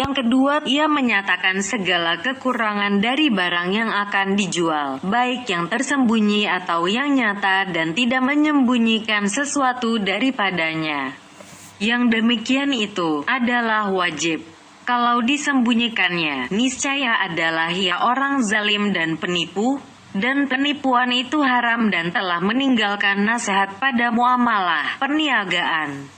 Yang kedua, ia menyatakan segala kekurangan dari barang yang akan dijual, baik yang tersembunyi atau yang nyata, dan tidak menyembunyikan sesuatu daripadanya. Yang demikian itu adalah wajib. Kalau disembunyikannya, niscaya adalah ia orang zalim dan penipu, dan penipuan itu haram dan telah meninggalkan nasihat pada muamalah perniagaan.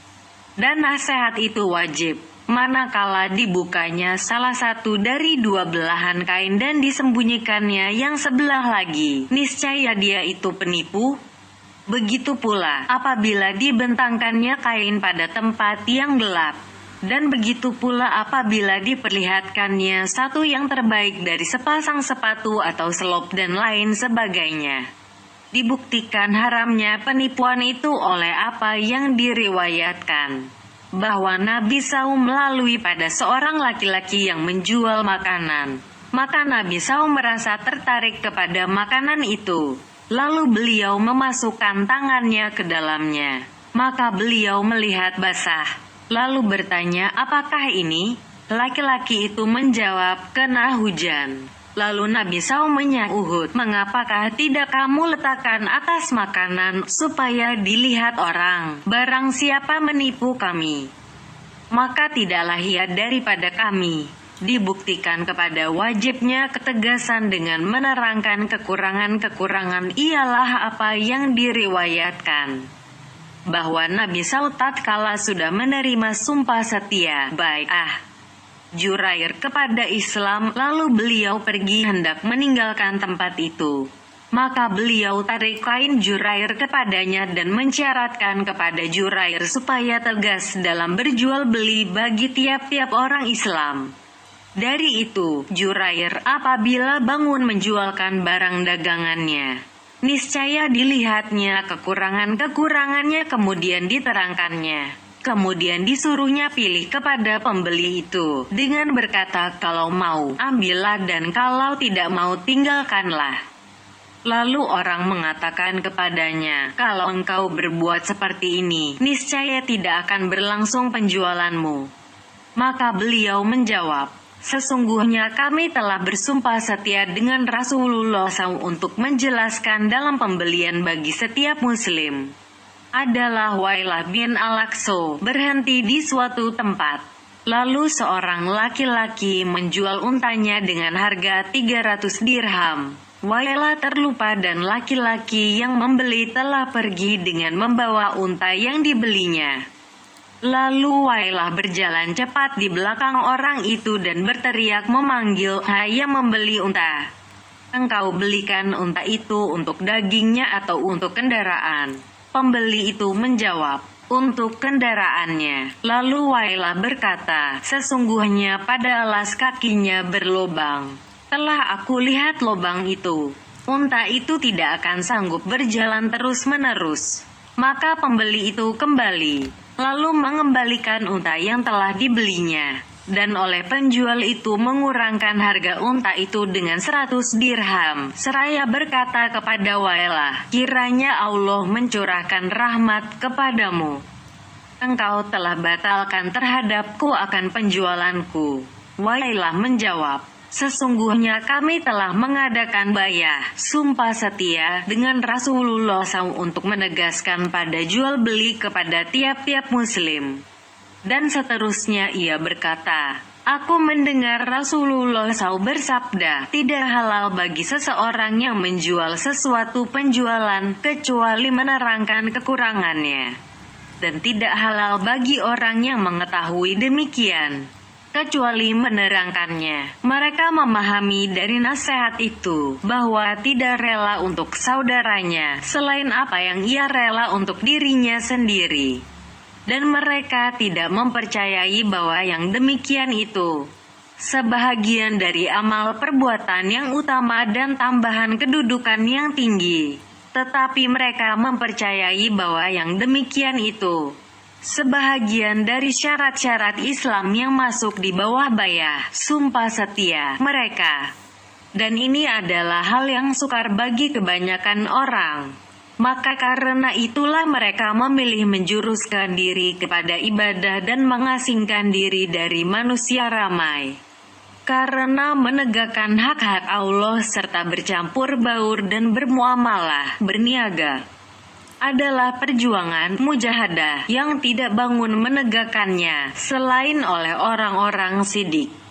Dan nasihat itu wajib. Manakala dibukanya salah satu dari dua belahan kain dan disembunyikannya yang sebelah lagi, niscaya dia itu penipu. Begitu pula apabila dibentangkannya kain pada tempat yang gelap, dan begitu pula apabila diperlihatkannya satu yang terbaik dari sepasang sepatu atau selop dan lain sebagainya. Dibuktikan haramnya penipuan itu oleh apa yang diriwayatkan, bahwa Nabi SAW melalui pada seorang laki-laki yang menjual makanan. Maka Nabi SAW merasa tertarik kepada makanan itu. Lalu beliau memasukkan tangannya ke dalamnya. Maka beliau melihat basah. Lalu bertanya, apakah ini? Laki-laki itu menjawab, kena hujan. Lalu Nabi SAW menyahut, mengapakah tidak kamu letakkan atas makanan, supaya dilihat orang, barang siapa menipu kami, maka tidaklah ia daripada kami. Dibuktikan kepada wajibnya ketegasan dengan menerangkan kekurangan-kekurangan ialah apa yang diriwayatkan, bahwa Nabi SAW tatkala sudah menerima sumpah setia Jurair kepada Islam, lalu beliau pergi hendak meninggalkan tempat itu. Maka beliau tarik kain Jurair kepadanya dan mensyaratkan kepada Jurair supaya tegas dalam berjual beli bagi tiap-tiap orang Islam. Dari itu, Jurair apabila bangun menjualkan barang dagangannya, niscaya dilihatnya kekurangan-kekurangannya kemudian diterangkannya. Kemudian disuruhnya pilih kepada pembeli itu dengan berkata, kalau mau, ambillah, dan kalau tidak mau, tinggalkanlah. Lalu orang mengatakan kepadanya, kalau engkau berbuat seperti ini, niscaya tidak akan berlangsung penjualanmu. Maka beliau menjawab, sesungguhnya kami telah bersumpah setia dengan Rasulullah SAW untuk menjelaskan dalam pembelian bagi setiap muslim. Adalah Wailah bin Al-Aqsa berhenti di suatu tempat. Lalu seorang laki-laki menjual untanya dengan harga 300 dirham. Wailah terlupa dan laki-laki yang membeli telah pergi dengan membawa unta yang dibelinya. Lalu Wailah berjalan cepat di belakang orang itu dan berteriak memanggil, hai yang membeli unta, engkau belikan unta itu untuk dagingnya atau untuk kendaraan? Pembeli itu menjawab, untuk kendaraannya. Lalu Wailah berkata, sesungguhnya pada alas kakinya berlobang. Telah aku lihat lobang itu. Unta itu tidak akan sanggup berjalan terus-menerus. Maka pembeli itu kembali, lalu mengembalikan unta yang telah dibelinya. Dan oleh penjual itu mengurangkan harga unta itu dengan 100 dirham, seraya berkata kepada Wailah, kiranya Allah mencurahkan rahmat kepadamu. Engkau telah batalkan terhadapku akan penjualanku. Wailah menjawab, sesungguhnya kami telah mengadakan bayah, sumpah setia, dengan Rasulullah SAW untuk menegaskan pada jual beli kepada tiap-tiap muslim. Dan seterusnya ia berkata, aku mendengar Rasulullah SAW bersabda, tidak halal bagi seseorang yang menjual sesuatu penjualan, kecuali menerangkan kekurangannya. Dan tidak halal bagi orang yang mengetahui demikian, kecuali menerangkannya. Mereka memahami dari nasihat itu, bahwa tidak rela untuk saudaranya, selain apa yang ia rela untuk dirinya sendiri. Dan mereka tidak mempercayai bahwa yang demikian itu sebahagian dari amal perbuatan yang utama dan tambahan kedudukan yang tinggi. Tetapi mereka mempercayai bahwa yang demikian itu sebahagian dari syarat-syarat Islam yang masuk di bawah bayah, sumpah setia mereka. Dan ini adalah hal yang sukar bagi kebanyakan orang. Maka karena itulah mereka memilih menjuruskan diri kepada ibadah dan mengasingkan diri dari manusia ramai. Karena menegakkan hak-hak Allah serta bercampur baur dan bermuamalah, berniaga, adalah perjuangan mujahadah yang tidak bangun menegakkannya selain oleh orang-orang sidik.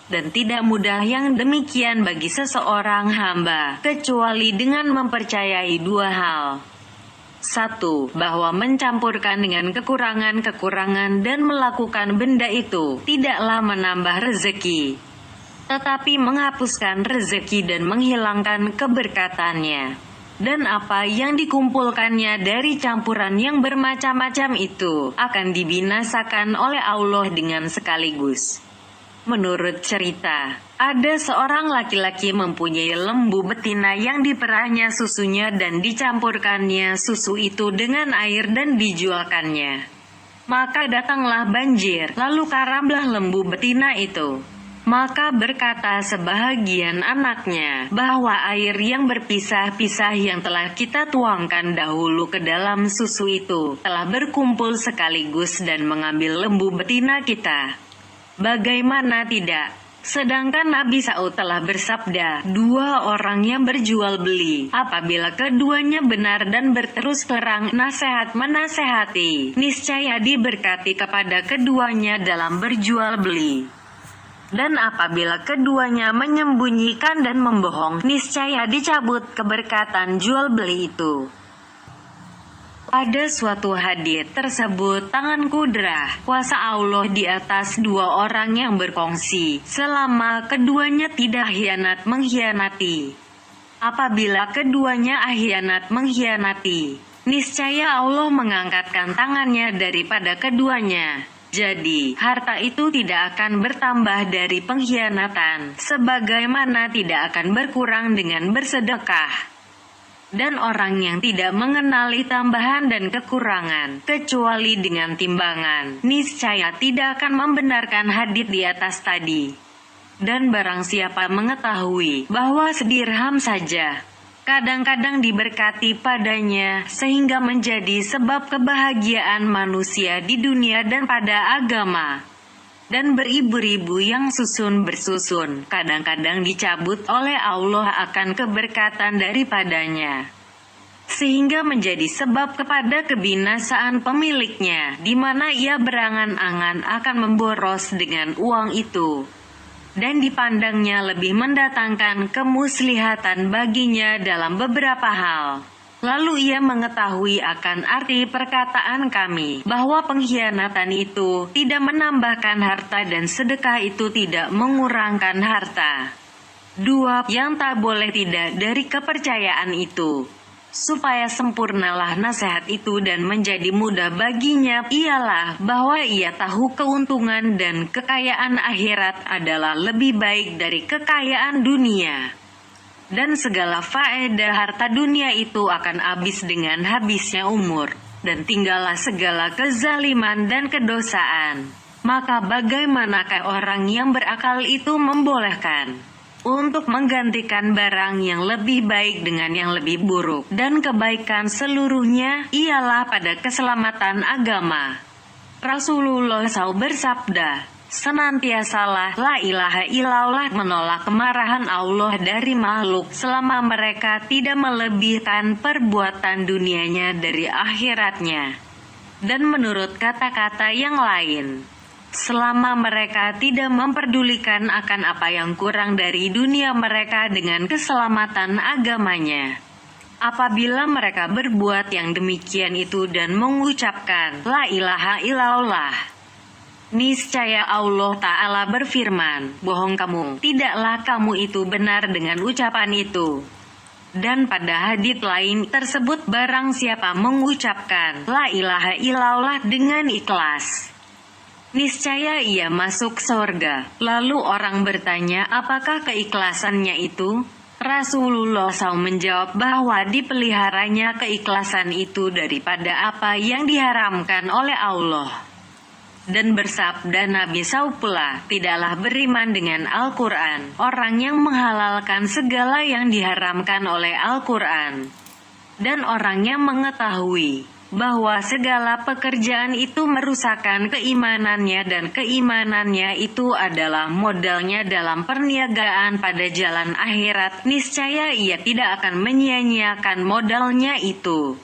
Dan tidak mudah yang demikian bagi seseorang hamba, kecuali dengan mempercayai dua hal. Satu, bahwa mencampurkan dengan kekurangan-kekurangan dan melakukan benda itu tidaklah menambah rezeki, tetapi menghapuskan rezeki dan menghilangkan keberkatannya. Dan apa yang dikumpulkannya dari campuran yang bermacam-macam itu akan dibinasakan oleh Allah dengan sekaligus. Menurut cerita, ada seorang laki-laki mempunyai lembu betina yang diperahnya susunya dan dicampurkannya susu itu dengan air dan dijualkannya. Maka datanglah banjir, lalu karamlah lembu betina itu. Maka berkata sebahagian anaknya, bahwa air yang berpisah-pisah yang telah kita tuangkan dahulu ke dalam susu itu telah berkumpul sekaligus dan mengambil lembu betina kita. Bagaimana tidak? Sedangkan Nabi Saud telah bersabda, dua orang yang berjual beli, apabila keduanya benar dan berterus terang nasihat menasehati, niscaya diberkati kepada keduanya dalam berjual beli. Dan apabila keduanya menyembunyikan dan membohong, niscaya dicabut keberkatan jual beli itu. Pada suatu hadits tersebut, tangan kudrah, kuasa Allah di atas dua orang yang berkongsi, selama keduanya tidak hianat mengkhianati. Apabila keduanya hianat mengkhianati, niscaya Allah mengangkatkan tangannya daripada keduanya. Jadi, harta itu tidak akan bertambah dari pengkhianatan, sebagaimana tidak akan berkurang dengan bersedekah. Dan orang yang tidak mengenali tambahan dan kekurangan, kecuali dengan timbangan, niscaya tidak akan membenarkan hadits di atas tadi. Dan barang siapa mengetahui bahwa sedirham saja kadang-kadang diberkati padanya, sehingga menjadi sebab kebahagiaan manusia di dunia dan pada agama, dan beribu-ribu yang susun bersusun, kadang-kadang dicabut oleh Allah akan keberkatan daripadanya, sehingga menjadi sebab kepada kebinasaan pemiliknya, di mana ia berangan-angan akan memboros dengan uang itu, dan dipandangnya lebih mendatangkan kemuslihatan baginya dalam beberapa hal. Lalu ia mengetahui akan arti perkataan kami, bahwa pengkhianatan itu tidak menambahkan harta dan sedekah itu tidak mengurangkan harta. Dua, yang tak boleh tidak dari kepercayaan itu, supaya sempurnalah nasihat itu dan menjadi mudah baginya, ialah bahwa ia tahu keuntungan dan kekayaan akhirat adalah lebih baik dari kekayaan dunia. Dan segala faedah harta dunia itu akan habis dengan habisnya umur, dan tinggallah segala kezaliman dan kedosaan. Maka bagaimanakah orang yang berakal itu membolehkan untuk menggantikan barang yang lebih baik dengan yang lebih buruk, dan kebaikan seluruhnya ialah pada keselamatan agama. Rasulullah SAW bersabda, senantiasalah la ilaha illallah menolak kemarahan Allah dari makhluk selama mereka tidak melebihkan perbuatan dunianya dari akhiratnya. Dan menurut kata-kata yang lain, selama mereka tidak memperdulikan akan apa yang kurang dari dunia mereka dengan keselamatan agamanya. Apabila mereka berbuat yang demikian itu dan mengucapkan la ilaha illallah, niscaya Allah Ta'ala berfirman, bohong kamu, tidaklah kamu itu benar dengan ucapan itu. Dan pada hadits lain tersebut, barang siapa mengucapkan la ilaha illallah dengan ikhlas, niscaya ia masuk surga. Lalu orang bertanya, apakah keikhlasannya itu? Rasulullah SAW menjawab bahwa dipeliharanya keikhlasan itu daripada apa yang diharamkan oleh Allah. Dan bersabda Nabi SAW pula, tidaklah beriman dengan Al-Quran orang yang menghalalkan segala yang diharamkan oleh Al-Quran. Dan orang yang mengetahui bahwa segala pekerjaan itu merusakkan keimanannya dan keimanannya itu adalah modalnya dalam perniagaan pada jalan akhirat, niscaya ia tidak akan menyia-nyiakan modalnya itu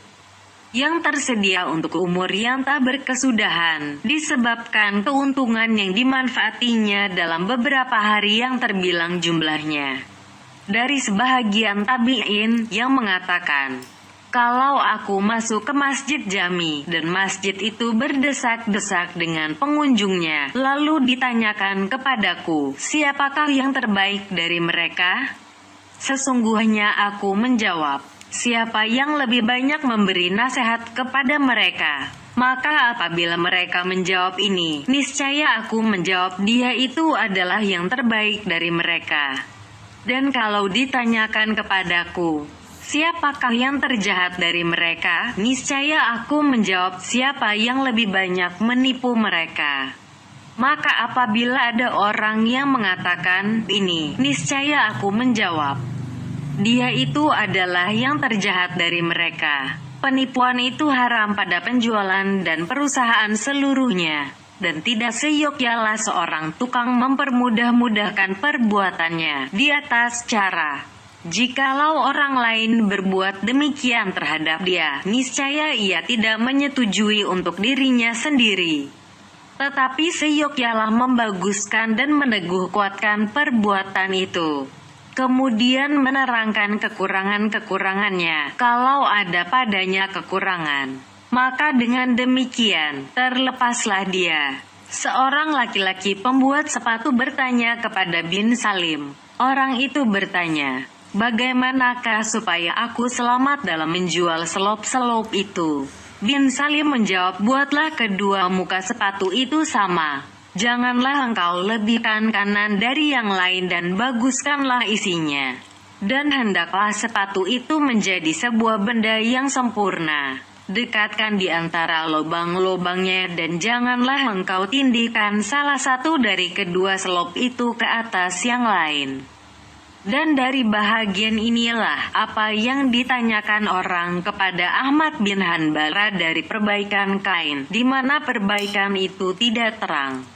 yang tersedia untuk umur yang tak berkesudahan, disebabkan keuntungan yang dimanfaatinya dalam beberapa hari yang terbilang jumlahnya. Dari sebahagian tabi'in yang mengatakan, kalau aku masuk ke masjid jami, dan masjid itu berdesak-desak dengan pengunjungnya, lalu ditanyakan kepadaku, siapakah yang terbaik dari mereka? Sesungguhnya aku menjawab, siapa yang lebih banyak memberi nasihat kepada mereka? Maka apabila mereka menjawab ini, niscaya aku menjawab dia itu adalah yang terbaik dari mereka. Dan kalau ditanyakan kepadaku, siapakah yang terjahat dari mereka? Niscaya aku menjawab siapa yang lebih banyak menipu mereka. Maka apabila ada orang yang mengatakan ini, niscaya aku menjawab, dia itu adalah yang terjahat dari mereka. Penipuan itu haram pada penjualan dan perusahaan seluruhnya, dan tidak seyogyanya seorang tukang mempermudah-mudahkan perbuatannya di atas cara. Jikalau orang lain berbuat demikian terhadap dia, niscaya ia tidak menyetujui untuk dirinya sendiri. Tetapi seyogyanya membaguskan dan meneguh kuatkan perbuatan itu. Kemudian menerangkan kekurangan-kekurangannya, kalau ada padanya kekurangan. Maka dengan demikian, terlepaslah dia. Seorang laki-laki pembuat sepatu bertanya kepada bin Salim. Orang itu bertanya, bagaimanakah supaya aku selamat dalam menjual selop-selop itu? Bin Salim menjawab, buatlah kedua muka sepatu itu sama. Janganlah engkau lebihkan kanan dari yang lain dan baguskanlah isinya. Dan hendaklah sepatu itu menjadi sebuah benda yang sempurna. Dekatkan di antara lubang-lubangnya dan janganlah engkau tindihkan salah satu dari kedua selop itu ke atas yang lain. Dan dari bahagian inilah apa yang ditanyakan orang kepada Ahmad bin Hanbal dari perbaikan kain, di mana perbaikan itu tidak terang.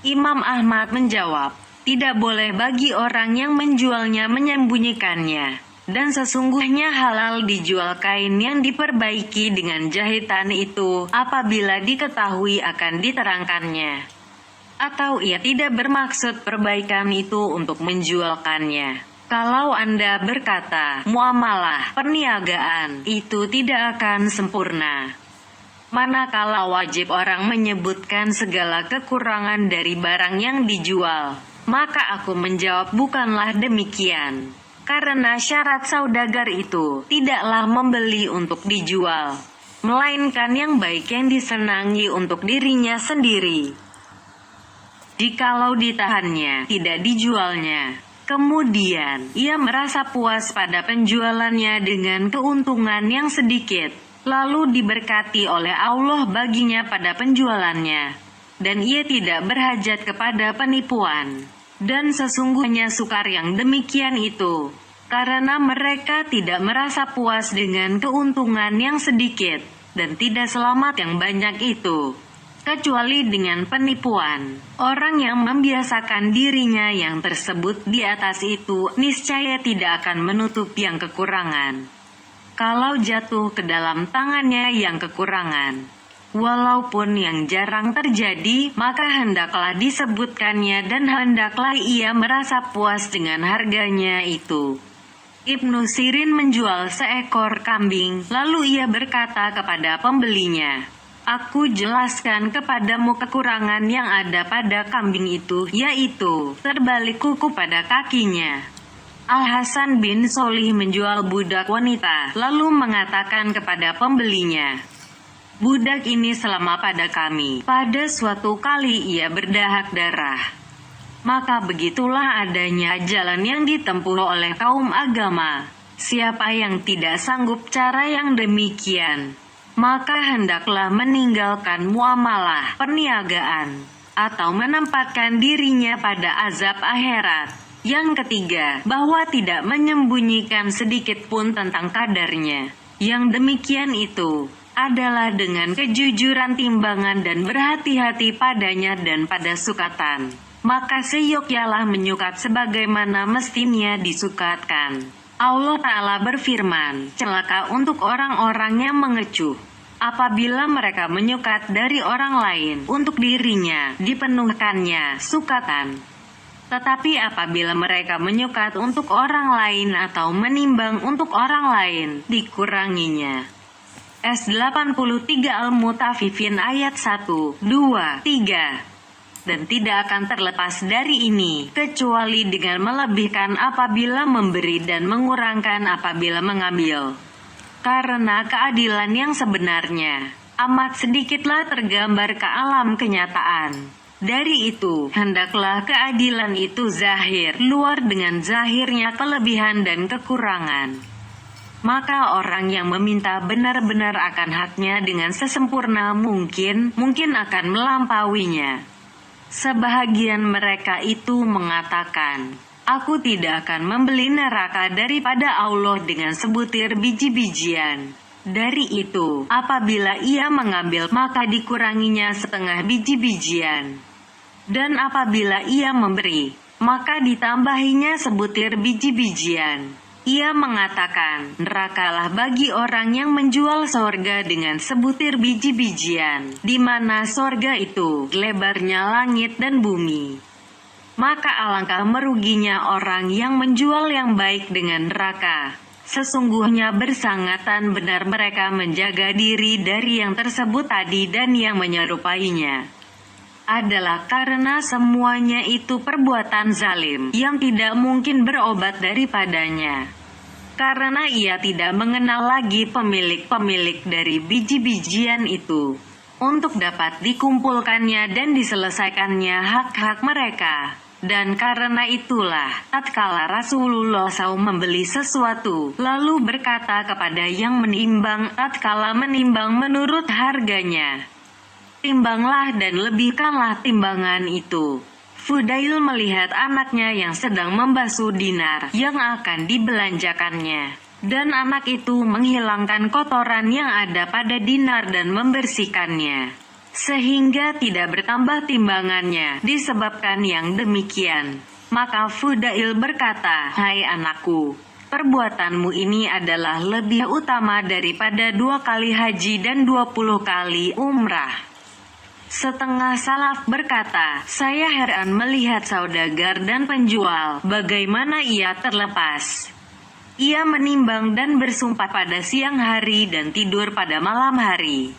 Imam Ahmad menjawab, tidak boleh bagi orang yang menjualnya menyembunyikannya. Dan sesungguhnya halal dijual kain yang diperbaiki dengan jahitan itu apabila diketahui akan diterangkannya. Atau ia tidak bermaksud perbaikan itu untuk menjualkannya. Kalau Anda berkata, muamalah, perniagaan, itu tidak akan sempurna. Manakala wajib orang menyebutkan segala kekurangan dari barang yang dijual, maka aku menjawab bukanlah demikian. Karena syarat saudagar itu tidaklah membeli untuk dijual, melainkan yang baik yang disenangi untuk dirinya sendiri. Jikalau ditahannya, tidak dijualnya, kemudian ia merasa puas pada penjualannya dengan keuntungan yang sedikit, lalu diberkati oleh Allah baginya pada penjualannya, dan ia tidak berhajat kepada penipuan. Dan sesungguhnya sukar yang demikian itu, karena mereka tidak merasa puas dengan keuntungan yang sedikit, dan tidak selamat yang banyak itu, kecuali dengan penipuan. Orang yang membiasakan dirinya yang tersebut di atas itu, niscaya tidak akan menutup yang kekurangan. Kalau jatuh ke dalam tangannya yang kekurangan, walaupun yang jarang terjadi, maka hendaklah disebutkannya dan hendaklah ia merasa puas dengan harganya itu. Ibnu Sirin menjual seekor kambing, lalu ia berkata kepada pembelinya, aku jelaskan kepadamu kekurangan yang ada pada kambing itu, yaitu terbalik kuku pada kakinya. Al-Hasan bin Solih menjual budak wanita, lalu mengatakan kepada pembelinya, budak ini selama pada kami. Pada suatu kali ia berdahak darah. Maka begitulah adanya jalan yang ditempuh oleh kaum agama. Siapa yang tidak sanggup cara yang demikian, maka hendaklah meninggalkan muamalah, perniagaan, atau menempatkan dirinya pada azab akhirat. Yang ketiga, bahwa tidak menyembunyikan sedikit pun tentang kadarnya. Yang demikian itu adalah dengan kejujuran timbangan dan berhati-hati padanya dan pada sukatan. Maka seyogyanya menyukat sebagaimana mestinya disukatkan. Allah Ta'ala berfirman, celaka untuk orang-orang yang mengecuh apabila mereka menyukat dari orang lain untuk dirinya dipenuhkannya sukatan. Tetapi apabila mereka menyukat untuk orang lain atau menimbang untuk orang lain, dikuranginya. S83 Al-Mutaffifin ayat 1, 2, 3. Dan tidak akan terlepas dari ini, kecuali dengan melebihkan apabila memberi dan mengurangkan apabila mengambil. Karena keadilan yang sebenarnya amat sedikitlah tergambar ke alam kenyataan. Dari itu, hendaklah keadilan itu zahir, luar dengan zahirnya kelebihan dan kekurangan. Maka orang yang meminta benar-benar akan haknya dengan sesempurna mungkin akan melampauinya. Sebahagian mereka itu mengatakan, aku tidak akan membeli neraka daripada Allah dengan sebutir biji-bijian. Dari itu, apabila ia mengambil maka dikuranginya setengah biji-bijian. Dan apabila ia memberi, maka ditambahinya sebutir biji-bijian. Ia mengatakan, nerakalah bagi orang yang menjual sorga dengan sebutir biji-bijian, di mana sorga itu lebarnya langit dan bumi. Maka alangkah meruginya orang yang menjual yang baik dengan neraka. Sesungguhnya bersangatan benar mereka menjaga diri dari yang tersebut tadi dan yang menyerupainya. Adalah karena semuanya itu perbuatan zalim yang tidak mungkin berobat daripadanya. Karena ia tidak mengenal lagi pemilik-pemilik dari biji-bijian itu, untuk dapat dikumpulkannya dan diselesaikannya hak-hak mereka. Dan karena itulah, tatkala Rasulullah SAW membeli sesuatu, lalu berkata kepada yang menimbang, tatkala menimbang menurut harganya, timbanglah dan lebihkanlah timbangan itu. Fudail melihat anaknya yang sedang membasuh dinar yang akan dibelanjakannya. Dan anak itu menghilangkan kotoran yang ada pada dinar dan membersihkannya. Sehingga tidak bertambah timbangannya disebabkan yang demikian. Maka Fudail berkata, hai anakku, perbuatanmu ini adalah lebih utama daripada 2 kali haji dan 20 kali umrah. Setengah salaf berkata, saya heran melihat saudagar dan penjual, bagaimana ia terlepas. Ia menimbang dan bersumpah pada siang hari dan tidur pada malam hari.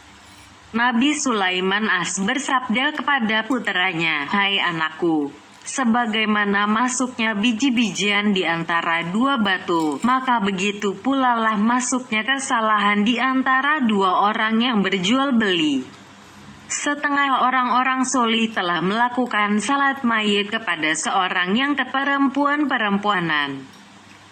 Nabi Sulaiman As bersabda kepada puteranya, hai anakku, sebagaimana masuknya biji-bijian di antara 2 batu, maka begitu pula lah masuknya kesalahan di antara 2 orang yang berjual beli. Setengah orang-orang solih telah melakukan salat mayit kepada seorang yang keperempuan-perempuanan.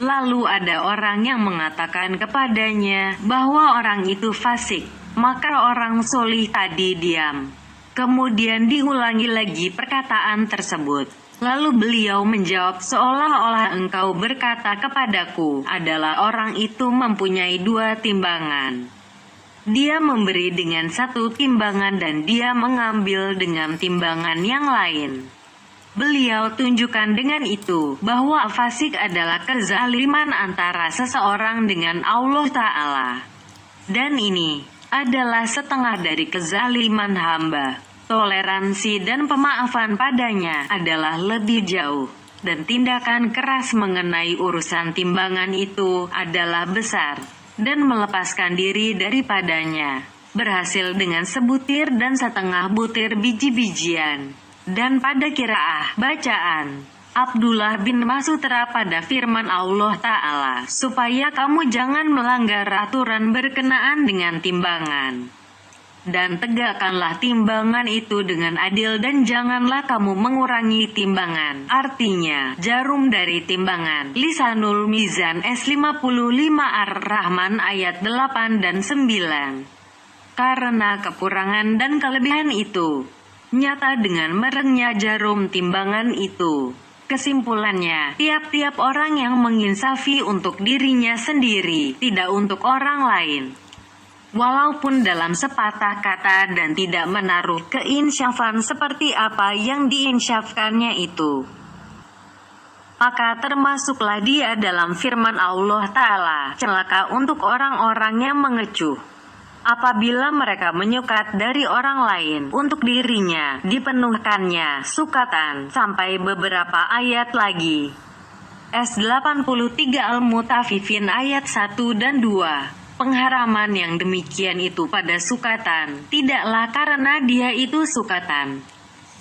Lalu ada orang yang mengatakan kepadanya bahwa orang itu fasik. Maka orang solih tadi diam. Kemudian diulangi lagi perkataan tersebut. Lalu beliau menjawab, seolah-olah engkau berkata kepadaku, adalah orang itu mempunyai 2 timbangan. Dia memberi dengan 1 timbangan dan dia mengambil dengan timbangan yang lain. Beliau tunjukkan dengan itu bahwa fasik adalah kezaliman antara seseorang dengan Allah Ta'ala. Dan ini adalah setengah dari kezaliman hamba. Toleransi dan pemaafan padanya adalah lebih jauh. Dan tindakan keras mengenai urusan timbangan itu adalah besar. Dan melepaskan diri daripadanya berhasil dengan sebutir dan setengah butir biji-bijian. Dan pada qiraah bacaan Abdullah bin Mas'ud pada firman Allah Ta'ala, supaya kamu jangan melanggar aturan berkenaan dengan timbangan. Dan tegakkanlah timbangan itu dengan adil dan janganlah kamu mengurangi timbangan. Artinya, jarum dari timbangan. Lisanul Mizan S55 Ar-Rahman ayat 8 dan 9. Karena kekurangan dan kelebihan itu, nyata dengan merengnya jarum timbangan itu. Kesimpulannya, tiap-tiap orang yang menginsafi untuk dirinya sendiri, tidak untuk orang lain. Walaupun dalam sepatah kata dan tidak menaruh keinsyafan seperti apa yang diinsyafkannya itu. Maka termasuklah dia dalam firman Allah Ta'ala, celaka untuk orang-orang yang mengecuh. Apabila mereka menyukat dari orang lain, untuk dirinya dipenuhkannya sukatan, sampai beberapa ayat lagi. S83 Al-Mutaffifin ayat 1 dan 2. Pengharaman yang demikian itu pada sukatan, tidaklah karena dia itu sukatan,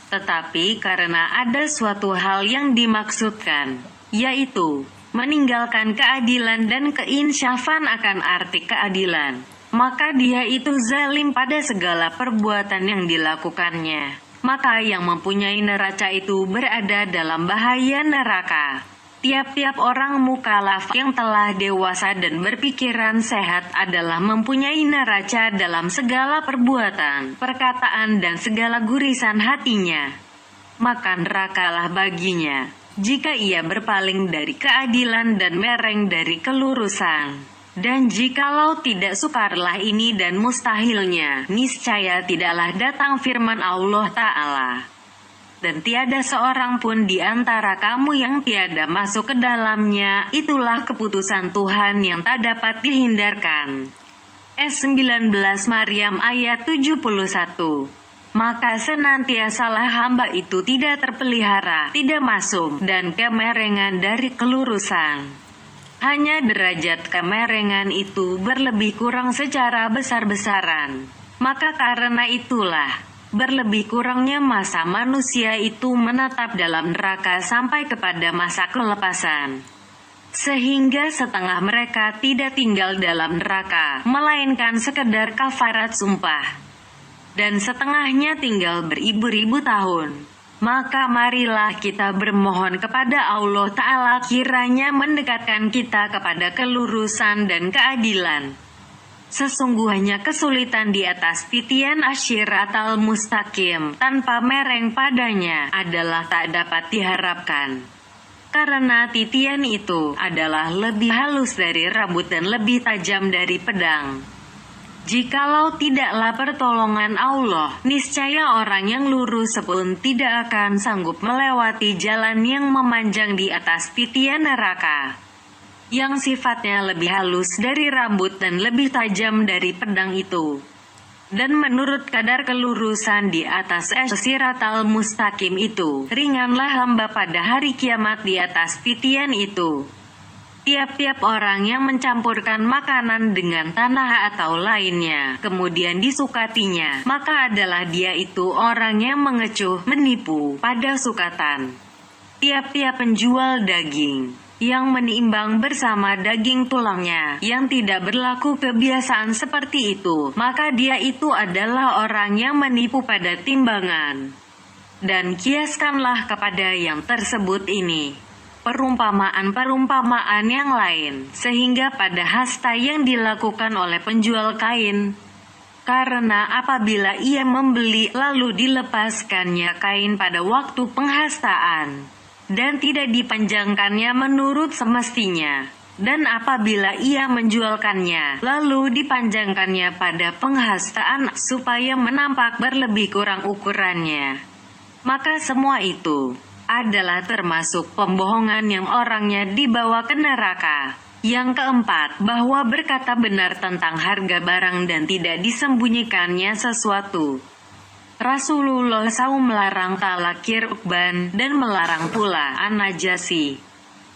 tetapi karena ada suatu hal yang dimaksudkan, yaitu meninggalkan keadilan dan keinsyafan akan arti keadilan. Maka dia itu zalim pada segala perbuatan yang dilakukannya. Maka yang mempunyai neraca itu berada dalam bahaya neraka. Tiap-tiap orang mukallaf yang telah dewasa dan berpikiran sehat adalah mempunyai neraca dalam segala perbuatan, perkataan dan segala gurisan hatinya. Maka nerakalah baginya, jika ia berpaling dari keadilan dan mereng dari kelurusan. Dan jikalau tidak sukarlah ini dan mustahilnya, niscaya tidaklah datang firman Allah Ta'ala. Dan tiada seorang pun di antara kamu yang tiada masuk ke dalamnya, itulah keputusan Tuhan yang tak dapat dihindarkan. S19 Maryam ayat 71. Maka senantiasalah hamba itu tidak terpelihara, tidak masuk, dan kemerengan dari kelurusan. Hanya derajat kemerengan itu berlebih kurang secara besar-besaran. Maka karena itulah, berlebih kurangnya masa manusia itu menetap dalam neraka sampai kepada masa kelepasan. Sehingga setengah mereka tidak tinggal dalam neraka, melainkan sekedar kafarat sumpah. Dan setengahnya tinggal beribu-ribu tahun. Maka marilah kita bermohon kepada Allah Ta'ala kiranya mendekatkan kita kepada kelurusan dan keadilan. Sesungguhnya kesulitan di atas titian Asyiratal Mustaqim tanpa mereng padanya adalah tak dapat diharapkan. Karena titian itu adalah lebih halus dari rambut dan lebih tajam dari pedang. Jikalau tidaklah pertolongan Allah, niscaya orang yang lurus pun tidak akan sanggup melewati jalan yang memanjang di atas titian neraka, yang sifatnya lebih halus dari rambut dan lebih tajam dari pedang itu. Dan menurut kadar kelurusan di atas Siratal Mustaqim itu, ringanlah hamba pada hari kiamat di atas titian itu. Tiap-tiap orang yang mencampurkan makanan dengan tanah atau lainnya, kemudian disukatinya, maka adalah dia itu orang yang mengecuh, menipu, pada sukatan. Tiap-tiap penjual daging, yang menimbang bersama daging tulangnya, yang tidak berlaku kebiasaan seperti itu, maka dia itu adalah orang yang menipu pada timbangan. Dan kiaskanlah kepada yang tersebut ini perumpamaan-perumpamaan yang lain, sehingga pada hasta yang dilakukan oleh penjual kain. Karena apabila ia membeli lalu dilepaskannya kain pada waktu penghastaan, dan tidak dipanjangkannya menurut semestinya, dan apabila ia menjualkannya lalu dipanjangkannya pada penghastaan supaya menampak berlebih kurang ukurannya, maka semua itu adalah termasuk pembohongan yang orangnya dibawa ke neraka. Yang keempat, bahwa berkata benar tentang harga barang dan tidak disembunyikannya sesuatu. Rasulullah SAW melarang talakir ukban dan melarang pula an-najasi.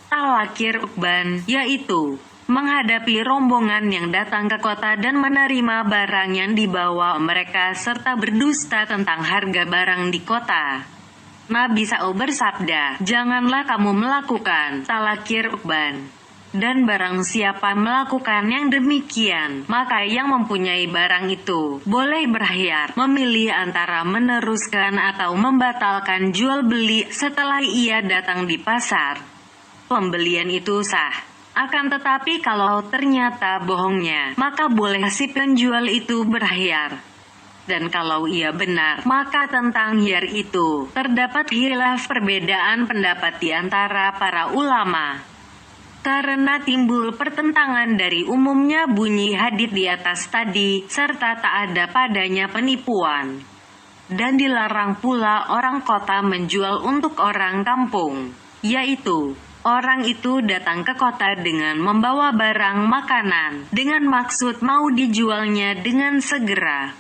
Talakir ukban, yaitu menghadapi rombongan yang datang ke kota dan menerima barang yang dibawa mereka serta berdusta tentang harga barang di kota. Nabi SAW bersabda, janganlah kamu melakukan talakir ukban. Dan barang siapa melakukan yang demikian, maka yang mempunyai barang itu boleh berkhiyar, memilih antara meneruskan atau membatalkan jual beli setelah ia datang di pasar. Pembelian itu sah. Akan tetapi kalau ternyata bohongnya, maka boleh si penjual itu berkhiyar. Dan kalau ia benar, maka tentang hiyar itu, terdapat khilaf perbedaan pendapat di antara para ulama. Karena timbul pertentangan dari umumnya bunyi hadits di atas tadi, serta tak ada padanya penipuan. Dan dilarang pula orang kota menjual untuk orang kampung, yaitu, orang itu datang ke kota dengan membawa barang makanan, dengan maksud mau dijualnya dengan segera.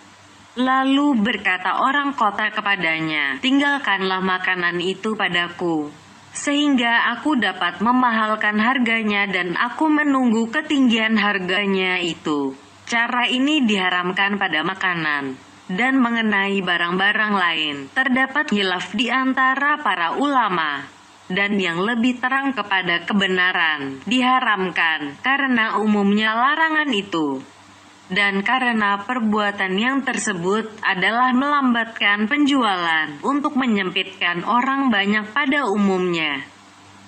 Lalu berkata orang kota kepadanya, tinggalkanlah makanan itu padaku, sehingga aku dapat memahalkan harganya dan aku menunggu ketinggian harganya itu. Cara ini diharamkan pada makanan. Dan mengenai barang-barang lain, terdapat khilaf di antara para ulama. Dan yang lebih terang kepada kebenaran, diharamkan, karena umumnya larangan itu. Dan karena perbuatan yang tersebut adalah melambatkan penjualan, untuk menyempitkan orang banyak pada umumnya.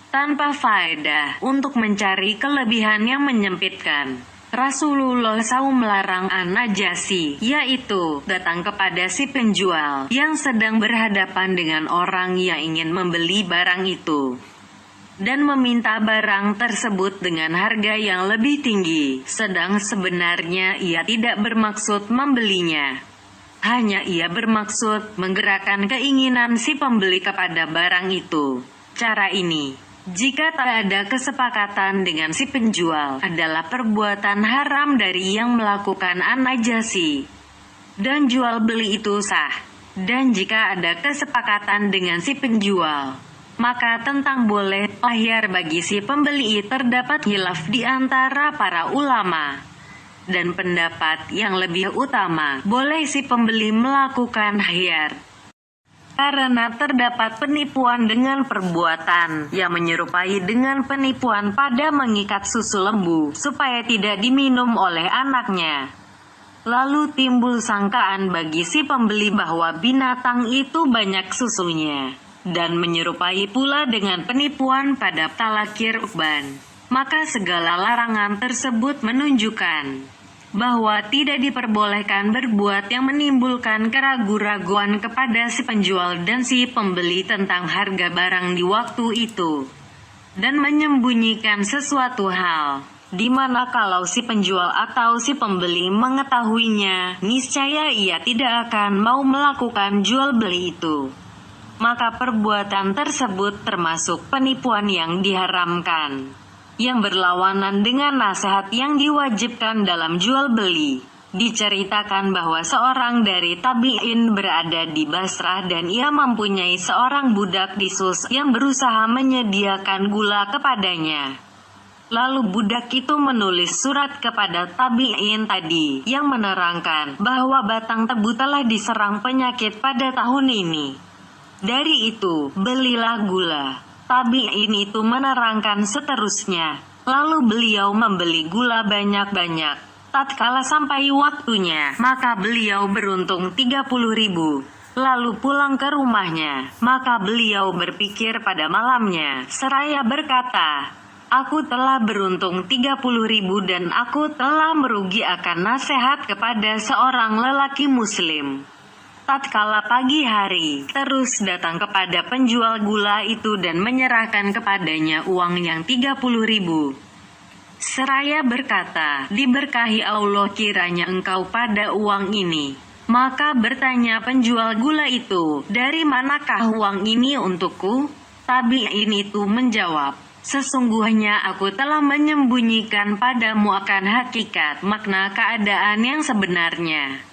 Tanpa faedah, untuk mencari kelebihan yang menyempitkan. Rasulullah SAW melarang an-najasi, yaitu datang kepada si penjual yang sedang berhadapan dengan orang yang ingin membeli barang itu, dan meminta barang tersebut dengan harga yang lebih tinggi, sedang sebenarnya ia tidak bermaksud membelinya. Hanya ia bermaksud menggerakkan keinginan si pembeli kepada barang itu. Cara ini, jika tak ada kesepakatan dengan si penjual, adalah perbuatan haram dari yang melakukan an-najasi. Dan jual beli itu sah. Dan jika ada kesepakatan dengan si penjual, maka tentang boleh khiyar bagi si pembeli terdapat khilaf di antara para ulama. Dan pendapat yang lebih utama, boleh si pembeli melakukan khiyar. Karena terdapat penipuan dengan perbuatan yang menyerupai dengan penipuan pada mengikat susu lembu, supaya tidak diminum oleh anaknya. Lalu timbul sangkaan bagi si pembeli bahwa binatang itu banyak susunya, dan menyerupai pula dengan penipuan pada talakir ukban. Maka segala larangan tersebut menunjukkan bahwa tidak diperbolehkan berbuat yang menimbulkan keraguan-raguan kepada si penjual dan si pembeli tentang harga barang di waktu itu, dan menyembunyikan sesuatu hal, di mana kalau si penjual atau si pembeli mengetahuinya, niscaya ia tidak akan mau melakukan jual beli itu. Maka perbuatan tersebut termasuk penipuan yang diharamkan, yang berlawanan dengan nasihat yang diwajibkan dalam jual beli. Diceritakan bahwa seorang dari tabi'in berada di Basrah dan ia mempunyai seorang budak di Sus yang berusaha menyediakan gula kepadanya. Lalu budak itu menulis surat kepada tabi'in tadi yang menerangkan bahwa batang tebu telah diserang penyakit pada tahun ini. Dari itu, belilah gula. Tabi'in itu menerangkan seterusnya. Lalu beliau membeli gula banyak-banyak. Tatkala sampai waktunya, maka beliau beruntung 30.000. Lalu pulang ke rumahnya, maka beliau berpikir pada malamnya, seraya berkata, aku telah beruntung 30.000 dan aku telah merugi akan nasihat kepada seorang lelaki muslim. Tatkala pagi hari, terus datang kepada penjual gula itu dan menyerahkan kepadanya uang yang 30.000. Seraya berkata, diberkahi Allah kiranya engkau pada uang ini. Maka bertanya penjual gula itu, dari manakah uang ini untukku? Tabi'in itu menjawab, sesungguhnya aku telah menyembunyikan padamu akan hakikat makna keadaan yang sebenarnya.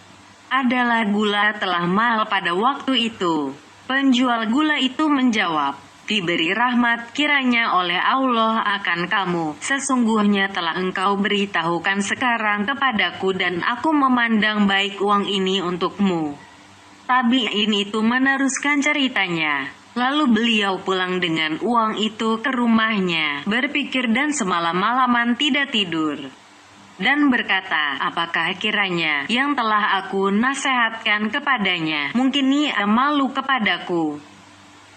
Adalah gula telah mahal pada waktu itu. Penjual gula itu menjawab, diberi rahmat kiranya oleh Allah akan kamu. Sesungguhnya telah engkau beritahukan sekarang kepadaku dan aku memandang baik uang ini untukmu. Tabi'in itu meneruskan ceritanya. Lalu beliau pulang dengan uang itu ke rumahnya, berpikir dan semalam-malaman tidak tidur. Dan berkata, apakah kiranya yang telah aku nasihatkan kepadanya, mungkin ia malu kepadaku.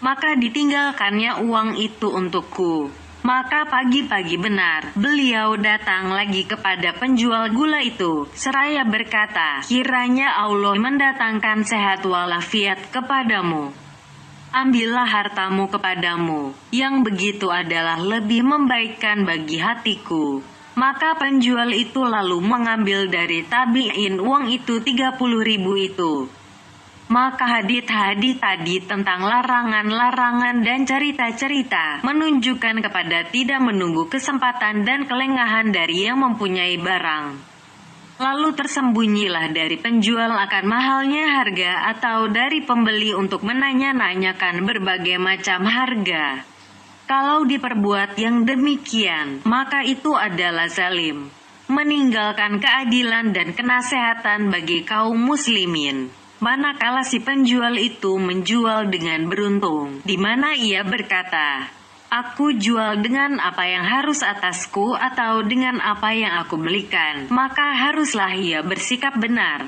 Maka ditinggalkannya uang itu untukku. Maka pagi-pagi benar, beliau datang lagi kepada penjual gula itu, seraya berkata, kiranya Allah mendatangkan sehat walafiat kepadamu. Ambillah hartamu kepadamu, yang begitu adalah lebih membaikkan bagi hatiku. Maka penjual itu lalu mengambil dari tabi'in uang itu 30.000 itu. Maka hadits-hadits tadi tentang larangan-larangan dan cerita-cerita menunjukkan kepada tidak menunggu kesempatan dan kelengahan dari yang mempunyai barang. Lalu tersembunyilah dari penjual akan mahalnya harga atau dari pembeli untuk menanya-nanyakan berbagai macam harga. Kalau diperbuat yang demikian, maka itu adalah zalim, meninggalkan keadilan dan kenasehatan bagi kaum muslimin. Manakala si penjual itu menjual dengan beruntung, di mana ia berkata, aku jual dengan apa yang harus atasku atau dengan apa yang aku belikan, maka haruslah ia bersikap benar.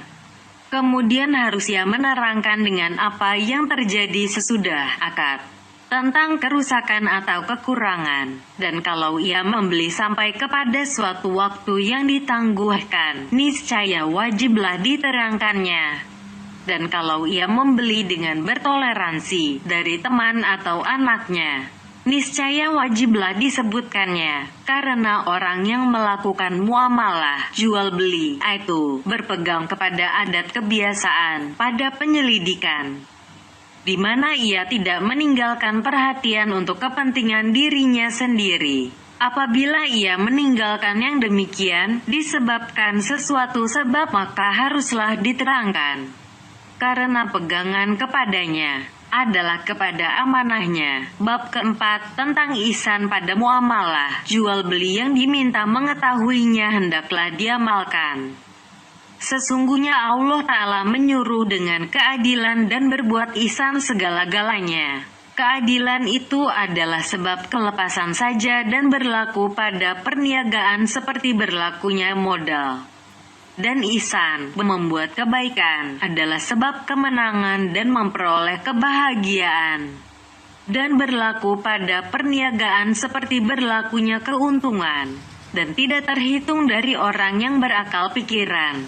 Kemudian harus ia menerangkan dengan apa yang terjadi sesudah akad, tentang kerusakan atau kekurangan. Dan kalau ia membeli sampai kepada suatu waktu yang ditangguhkan, niscaya wajiblah diterangkannya. Dan kalau ia membeli dengan bertoleransi dari teman atau anaknya, niscaya wajiblah disebutkannya, karena orang yang melakukan muamalah jual beli itu berpegang kepada adat kebiasaan pada penyelidikan, di mana ia tidak meninggalkan perhatian untuk kepentingan dirinya sendiri. Apabila ia meninggalkan yang demikian disebabkan sesuatu sebab, maka haruslah diterangkan, karena pegangan kepadanya adalah kepada amanahnya. Bab keempat tentang ihsan pada muamalah jual beli yang diminta mengetahuinya hendaklah diamalkan. Sesungguhnya Allah Ta'ala menyuruh dengan keadilan dan berbuat ihsan segala-galanya. Keadilan itu adalah sebab kelepasan saja dan berlaku pada perniagaan seperti berlakunya modal. Dan ihsan, membuat kebaikan, adalah sebab kemenangan dan memperoleh kebahagiaan. Dan berlaku pada perniagaan seperti berlakunya keuntungan. Dan tidak terhitung dari orang yang berakal pikiran.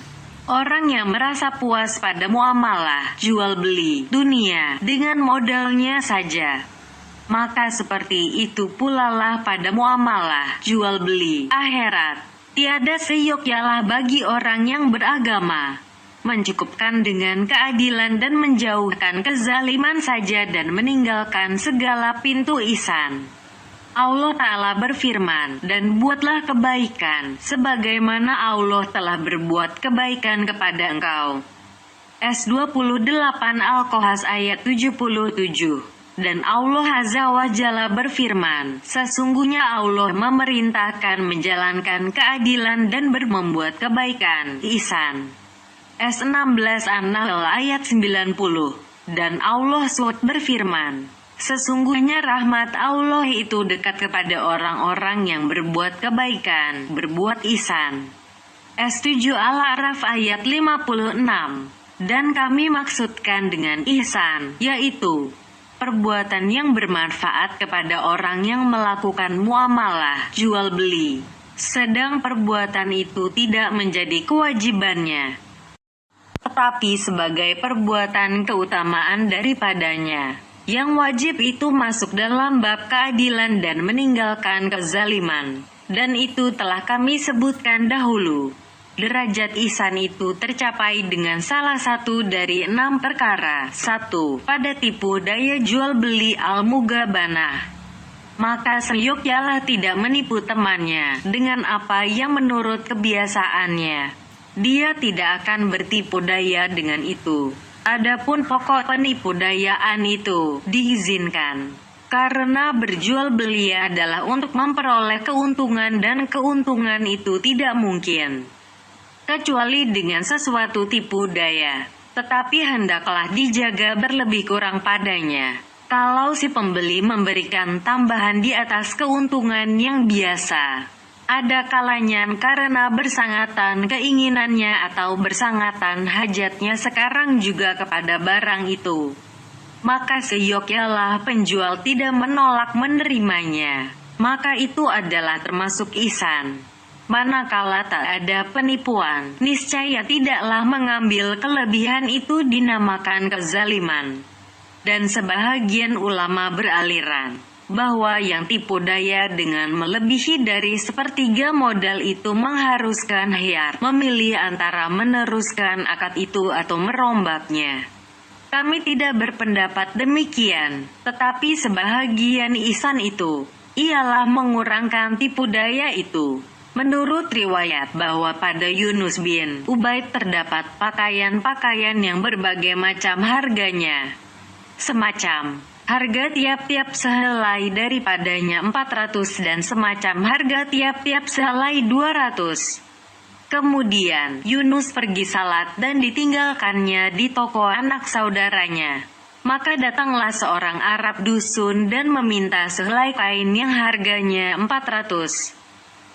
Orang yang merasa puas pada muamalah, jual beli, dunia, dengan modalnya saja. Maka seperti itu pula lah pada muamalah, jual beli, akhirat. Tiada seyogyanya bagi orang yang beragama, mencukupkan dengan keadilan dan menjauhkan kezaliman saja dan meninggalkan segala pintu ihsan. Allah Ta'ala berfirman, dan buatlah kebaikan, sebagaimana Allah telah berbuat kebaikan kepada engkau. S28 Al-Qasas ayat 77. Dan Allah Azza wa Jalla berfirman, sesungguhnya Allah memerintahkan menjalankan keadilan dan membuat kebaikan, ihsan. S16 An-Nahl ayat 90. Dan Allah SWT berfirman, sesungguhnya rahmat Allah itu dekat kepada orang-orang yang berbuat kebaikan, berbuat ihsan. S7 Al-A'raf ayat 56. Dan kami maksudkan dengan ihsan, yaitu perbuatan yang bermanfaat kepada orang yang melakukan muamalah, jual beli, sedang perbuatan itu tidak menjadi kewajibannya, tetapi sebagai perbuatan keutamaan daripadanya. Yang wajib itu masuk dalam bab keadilan dan meninggalkan kezaliman. Dan itu telah kami sebutkan dahulu. Derajat ihsan itu tercapai dengan salah satu dari 6 perkara. 1. Pada tipu daya jual beli al-mugabanah. Maka seyogyanya tidak menipu temannya dengan apa yang menurut kebiasaannya. Dia tidak akan bertipu daya dengan itu. Adapun pokok penipu dayaan itu diizinkan. Karena berjual beli adalah untuk memperoleh keuntungan dan keuntungan itu tidak mungkin kecuali dengan sesuatu tipu daya. Tetapi hendaklah dijaga berlebih kurang padanya. Kalau si pembeli memberikan tambahan di atas keuntungan yang biasa, ada kalanya karena bersangatan keinginannya atau bersangatan hajatnya sekarang juga kepada barang itu, maka seyogyanya penjual tidak menolak menerimanya. maka itu adalah termasuk ihsan. Manakala tak ada penipuan, niscaya tidaklah mengambil kelebihan itu dinamakan kezaliman. Dan sebahagian ulama beraliran bahwa yang tipu daya dengan melebihi dari sepertiga modal itu mengharuskan khiyar, memilih antara meneruskan akad itu atau merombaknya. Kami tidak berpendapat demikian, tetapi sebahagian ihsan itu ialah mengurangkan tipu daya itu. Menurut riwayat bahwa pada Yunus bin Ubaid terdapat pakaian-pakaian yang berbagai macam harganya. Semacam harga tiap-tiap sehelai daripadanya 400 dan semacam harga tiap-tiap sehelai 200. Kemudian Yunus pergi salat dan ditinggalkannya di toko anak saudaranya. Maka datanglah seorang Arab dusun dan meminta sehelai kain yang harganya 400.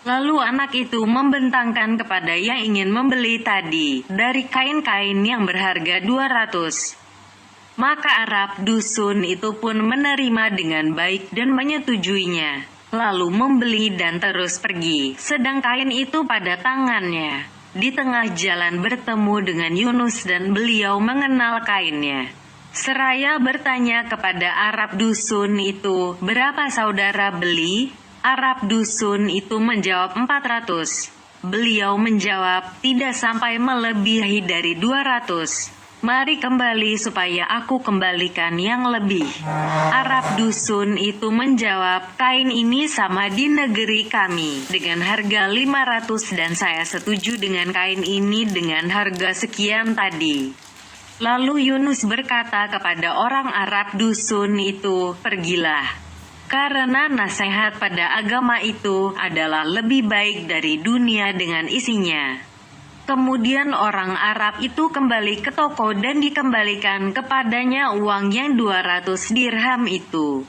Lalu anak itu membentangkan kepada yang ingin membeli tadi dari kain-kain yang berharga 200. Maka Arab dusun itu pun menerima dengan baik dan menyetujuinya, lalu membeli dan terus pergi, sedang kain itu pada tangannya. Di tengah jalan bertemu dengan Yunus dan beliau mengenal kainnya. Seraya bertanya kepada Arab dusun itu, berapa saudara beli? Arab dusun itu menjawab 400. Beliau menjawab, tidak sampai melebihi dari 200. Mari kembali supaya aku kembalikan yang lebih. Arab dusun itu menjawab, kain ini sama di negeri kami dengan harga 500 dan saya setuju dengan kain ini dengan harga sekian tadi. Lalu Yunus berkata kepada orang Arab dusun itu, pergilah. Karena nasihat pada agama itu adalah lebih baik dari dunia dengan isinya. Kemudian orang Arab itu kembali ke toko dan dikembalikan kepadanya uang yang 200 dirham itu.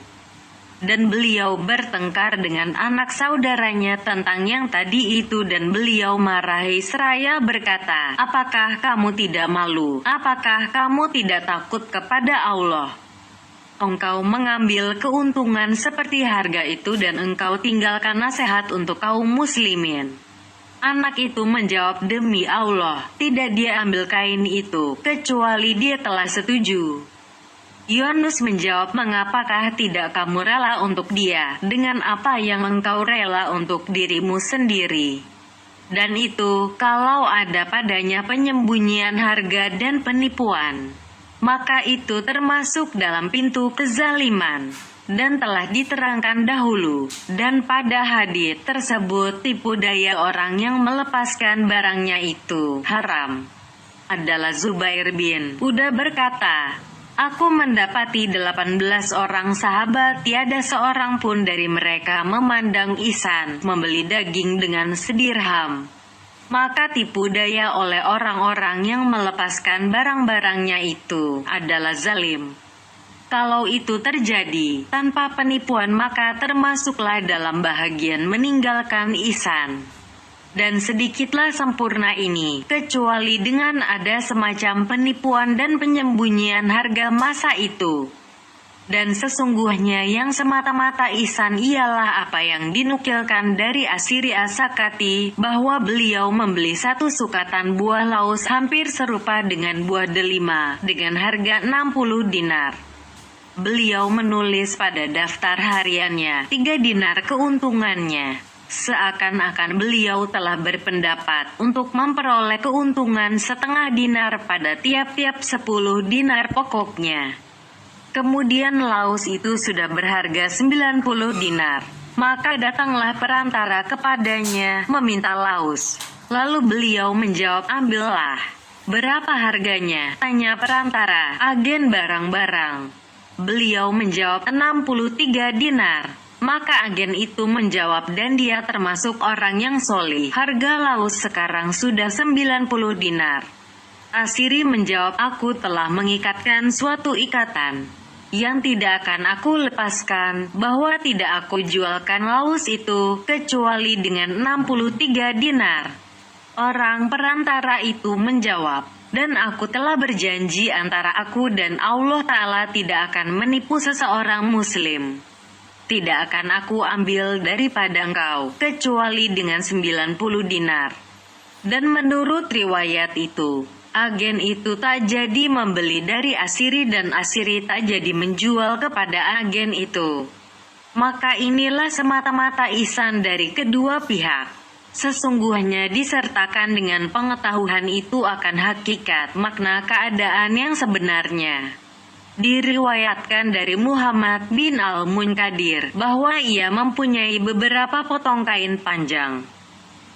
Dan beliau bertengkar dengan anak saudaranya tentang yang tadi itu dan beliau marahi seraya berkata, apakah kamu tidak malu? Apakah kamu tidak takut kepada Allah? Engkau mengambil keuntungan seperti harga itu dan engkau tinggalkan nasihat untuk kaum muslimin. Anak itu menjawab, demi Allah, tidak dia ambil kain itu, kecuali dia telah setuju. Yunus menjawab, mengapakah tidak kamu rela untuk dia, dengan apa yang engkau rela untuk dirimu sendiri? Dan itu, kalau ada padanya penyembunyian harga dan penipuan, maka itu termasuk dalam pintu kezaliman, dan telah diterangkan dahulu. Dan pada hadits tersebut tipu daya orang yang melepaskan barangnya itu haram. Adalah Zubair bin Uda berkata, aku mendapati 18 orang sahabat, tiada seorang pun dari mereka memandang ihsan membeli daging dengan sedirham. Maka tipu daya oleh orang-orang yang melepaskan barang-barangnya itu adalah zalim. Kalau itu terjadi tanpa penipuan maka termasuklah dalam bahagian meninggalkan ihsan. Dan sedikitlah sempurna ini, kecuali dengan ada semacam penipuan dan penyembunyian harga masa itu. Dan sesungguhnya yang semata-mata ihsan ialah apa yang dinukilkan dari Asiri As-Sakati, bahwa beliau membeli satu sukatan buah laus hampir serupa dengan buah delima dengan harga 60 dinar. Beliau menulis pada daftar hariannya 3 dinar keuntungannya, seakan-akan beliau telah berpendapat untuk memperoleh keuntungan setengah dinar pada tiap-tiap 10 dinar pokoknya. Kemudian laus itu sudah berharga 90 dinar. Maka datanglah perantara kepadanya meminta laus. Lalu beliau menjawab, ambillah. Berapa harganya? Tanya perantara, agen barang-barang. Beliau menjawab 63 dinar. Maka agen itu menjawab, dan dia termasuk orang yang solih. Harga laus sekarang sudah 90 dinar. Asiri menjawab, aku telah mengikatkan suatu ikatan yang tidak akan aku lepaskan, bahwa tidak aku jualkan laus itu, kecuali dengan 63 dinar. Orang perantara itu menjawab, dan aku telah berjanji antara aku dan Allah Ta'ala tidak akan menipu seseorang muslim. tidak akan aku ambil daripada engkau, kecuali dengan 90 dinar. Dan menurut riwayat itu, agen itu tak jadi membeli dari Asiri dan Asiri tak jadi menjual kepada agen itu. Maka inilah semata-mata ihsan dari kedua pihak. Sesungguhnya disertakan dengan pengetahuan itu akan hakikat makna keadaan yang sebenarnya. Diriwayatkan dari Muhammad bin Al-Munkadir bahwa ia mempunyai beberapa potong kain panjang.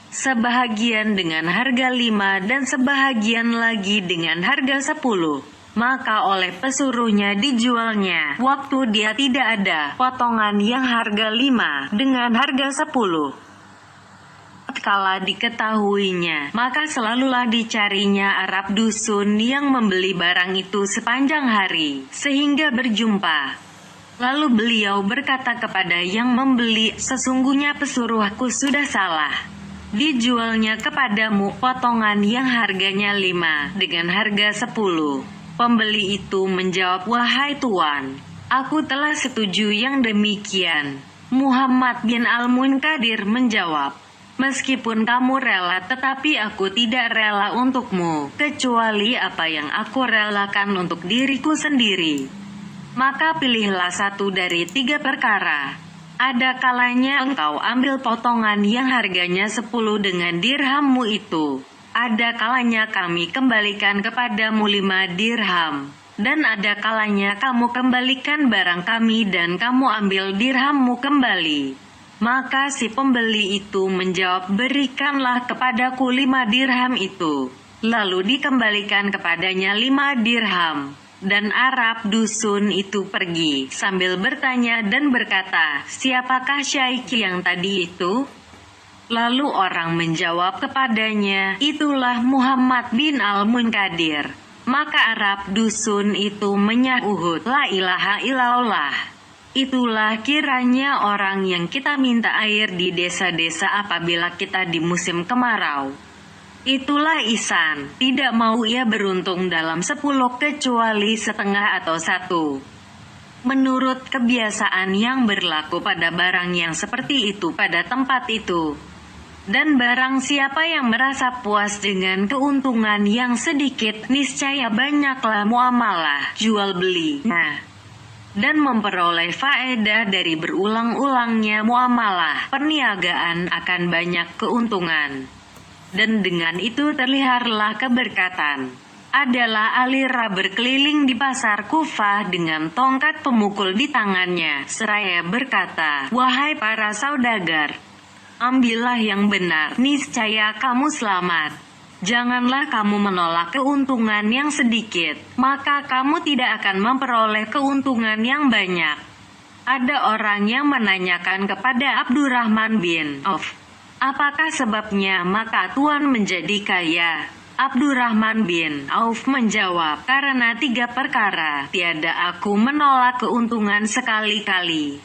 Sebahagian dengan harga 5 dan sebahagian lagi dengan harga 10. Maka oleh pesuruhnya dijualnya, waktu dia tidak ada, potongan yang harga 5 dengan harga 10. Kala diketahuinya, maka selalulah dicarinya Arab dusun yang membeli barang itu sepanjang hari, sehingga berjumpa. Lalu beliau berkata kepada yang membeli, sesungguhnya pesuruhku sudah salah. Dijualnya kepadamu potongan yang harganya 5 dengan harga 10. Pembeli itu menjawab, wahai tuan, aku telah setuju yang demikian. Muhammad bin Al-Munkadir menjawab, meskipun kamu rela tetapi aku tidak rela untukmu, kecuali apa yang aku relakan untuk diriku sendiri. Maka pilihlah satu dari 3 perkara. Ada kalanya engkau ambil potongan yang harganya 10 dengan dirhammu itu. Ada kalanya kami kembalikan kepadamu 5 dirham. Dan ada kalanya kamu kembalikan barang kami dan kamu ambil dirhammu kembali. Maka si pembeli itu menjawab, berikanlah kepadaku 5 dirham itu. Lalu dikembalikan kepadanya 5 dirham. Dan Arab dusun itu pergi sambil bertanya dan berkata, siapakah syaikh yang tadi itu? Lalu orang menjawab kepadanya, itulah Muhammad bin Al-Munkadir. Maka Arab dusun itu menyahut, la ilaha illallah. Itulah kiranya orang yang kita minta air di desa-desa apabila kita di musim kemarau. Itulah ihsan, tidak mau ia beruntung dalam 10 kecuali setengah atau 1. Menurut kebiasaan yang berlaku pada barang yang seperti itu pada tempat itu. Dan barang siapa yang merasa puas dengan keuntungan yang sedikit, niscaya banyaklah muamalah, jual beli. Dan memperoleh faedah dari berulang-ulangnya muamalah, perniagaan akan banyak keuntungan. Dan dengan itu terlihatlah keberkatan. Adalah Alira berkeliling di pasar Kufah dengan tongkat pemukul di tangannya, seraya berkata, wahai para saudagar, ambillah yang benar, niscaya kamu selamat. Janganlah kamu menolak keuntungan yang sedikit, maka kamu tidak akan memperoleh keuntungan yang banyak. Ada orang yang menanyakan kepada Abdurrahman bin Auf, apakah sebabnya maka Tuan menjadi kaya? Abdurrahman bin Auf menjawab, karena 3 perkara, tiada aku menolak keuntungan sekali-kali.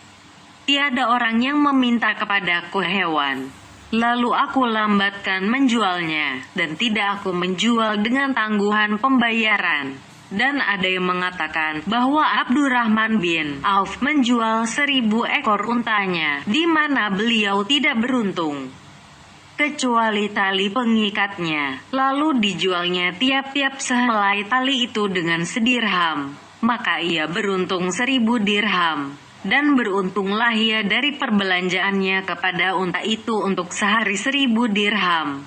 Tiada orang yang meminta kepadaku hewan, lalu aku lambatkan menjualnya, dan tidak aku menjual dengan tangguhan pembayaran. Dan ada yang mengatakan bahwa Abdurrahman bin Auf menjual 1000 ekor untanya, di mana beliau tidak beruntung, kecuali tali pengikatnya. Lalu dijualnya tiap-tiap sehelai tali itu dengan sedirham, maka ia beruntung 1000 dirham. Dan beruntunglah ia dari perbelanjaannya kepada unta itu untuk sehari 1000 dirham.